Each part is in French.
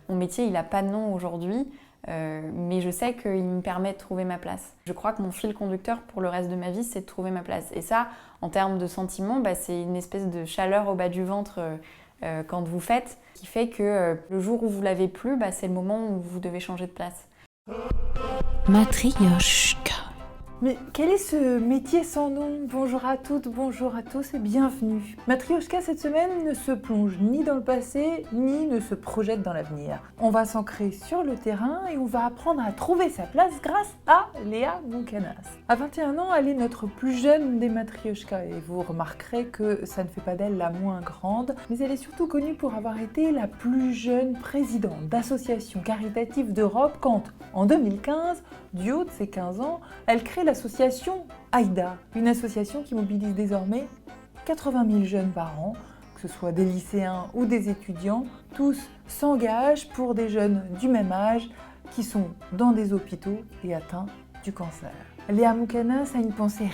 mon métier, il n'a pas de nom aujourd'hui, mais je sais qu'il me permet de trouver ma place. Je crois que mon fil conducteur pour le reste de ma vie, c'est de trouver ma place. Et ça, en termes de sentiments, c'est une espèce de chaleur au bas du ventre quand vous faites, qui fait que le jour où vous l'avez plus, c'est le moment où vous devez changer de place. Matryoshka. Mais quel est ce métier sans nom? Bonjour à toutes, bonjour à tous et bienvenue. Matryoshka cette semaine ne se plonge ni dans le passé, ni ne se projette dans l'avenir. On va s'ancrer sur le terrain et on va apprendre à trouver sa place grâce à Léa Moukanas. À 21 ans, elle est notre plus jeune des Matryoshka et vous remarquerez que ça ne fait pas d'elle la moins grande, mais elle est surtout connue pour avoir été la plus jeune présidente d'association caritative d'Europe quand, en 2015, du haut de ses 15 ans, elle crée l'association AIDA, une association qui mobilise désormais 80 000 jeunes par an, que ce soit des lycéens ou des étudiants, tous s'engagent pour des jeunes du même âge qui sont dans des hôpitaux et atteints du cancer. Léa Moukanas a une pensée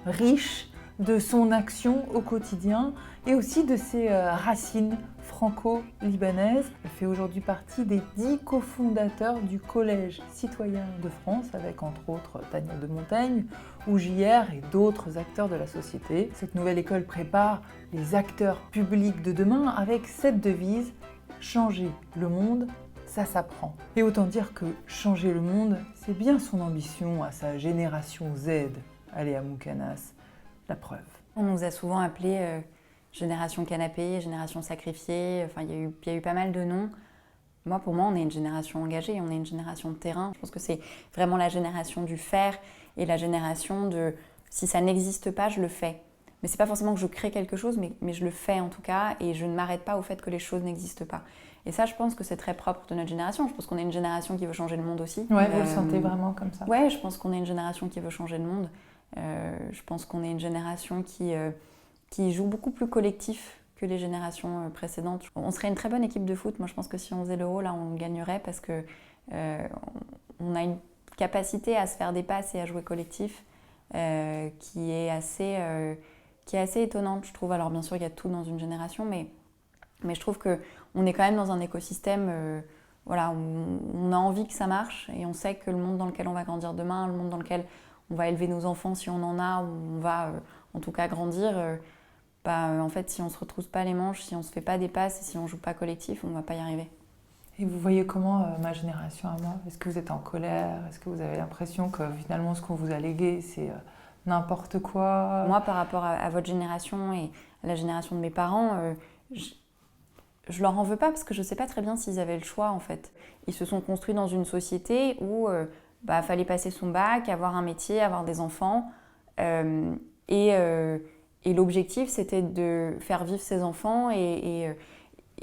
riche de son action au quotidien et aussi de ses racines franco-libanaises. Elle fait aujourd'hui partie des 10 cofondateurs du Collège citoyen de France, avec entre autres Tania de Montaigne ou JR et d'autres acteurs de la société. Cette nouvelle école prépare les acteurs publics de demain avec cette devise « Changer le monde, ça s'apprend ». Et autant dire que changer le monde, c'est bien son ambition à sa génération Z, à Léa Moukanas. La preuve. On nous a souvent appelé génération canapé, génération sacrifiée, enfin il y a eu pas mal de noms. Pour moi, on est une génération engagée, on est une génération de terrain. Je pense que c'est vraiment la génération du faire et la génération de si ça n'existe pas, je le fais. Mais c'est pas forcément que je crée quelque chose, mais je le fais en tout cas et je ne m'arrête pas au fait que les choses n'existent pas. Et ça, je pense que c'est très propre de notre génération. Je pense qu'on est une génération qui veut changer le monde aussi. Ouais, vous le sentez vraiment comme ça? Ouais, je pense qu'on est une génération qui veut changer le monde. Je pense qu'on est une génération qui joue beaucoup plus collectif que les générations précédentes. On serait une très bonne équipe de foot. Moi, je pense que si on faisait l'Euro, là, on gagnerait parce que on a une capacité à se faire des passes et à jouer collectif qui est assez étonnante, je trouve. Alors, bien sûr, il y a tout dans une génération, mais je trouve qu'on est quand même dans un écosystème où on a envie que ça marche et on sait que le monde dans lequel on va grandir demain, le monde dans lequel on va élever nos enfants si on en a, ou on va en tout cas grandir. En fait, si on ne se retrousse pas les manches, si on ne se fait pas des passes et si on ne joue pas collectif, on ne va pas y arriver. Et vous voyez comment ma génération à moi? Est-ce que vous êtes en colère? Est-ce que vous avez l'impression que finalement ce qu'on vous a légué, c'est n'importe quoi? Moi, par rapport à votre génération et à la génération de mes parents, je leur en veux pas parce que je ne sais pas très bien s'ils avaient le choix en fait. Ils se sont construits dans une société où fallait passer son bac, avoir un métier, avoir des enfants. Et l'objectif, c'était de faire vivre ses enfants. Et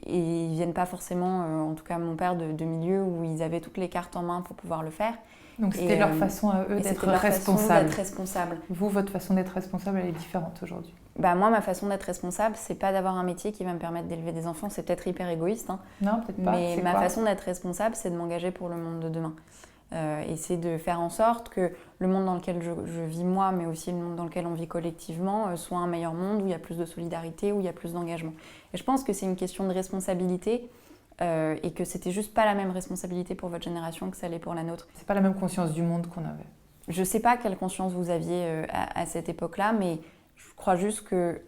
ils ne viennent pas forcément, en tout cas mon père, de milieu où ils avaient toutes les cartes en main pour pouvoir le faire. Donc c'était leur façon à eux d'être responsables. Vous, votre façon d'être responsable, elle est différente aujourd'hui? Moi, ma façon d'être responsable, c'est pas d'avoir un métier qui va me permettre d'élever des enfants. C'est peut-être hyper égoïste. Hein. Non, peut-être pas. Mais ma façon d'être responsable, c'est de m'engager pour le monde de demain. Et c'est de faire en sorte que le monde dans lequel je vis moi, mais aussi le monde dans lequel on vit collectivement, soit un meilleur monde où il y a plus de solidarité, où il y a plus d'engagement. Et je pense que c'est une question de responsabilité et que c'était juste pas la même responsabilité pour votre génération que ça l'est pour la nôtre. C'est pas la même conscience du monde qu'on avait. Je sais pas quelle conscience vous aviez à cette époque-là, mais je crois juste que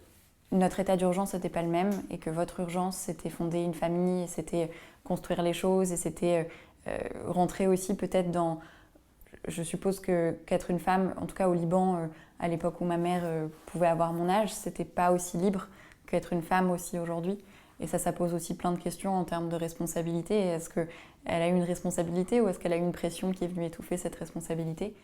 notre état d'urgence n'était pas le même et que votre urgence, c'était fonder une famille, et c'était construire les choses et c'était rentrer aussi peut-être dans... Je suppose qu'être une femme, en tout cas au Liban, à l'époque où ma mère pouvait avoir mon âge, c'était pas aussi libre qu'être une femme aussi aujourd'hui. Et ça pose aussi plein de questions en termes de responsabilité. Est-ce qu'elle a eu une responsabilité ou est-ce qu'elle a eu une pression qui est venue étouffer cette responsabilité ?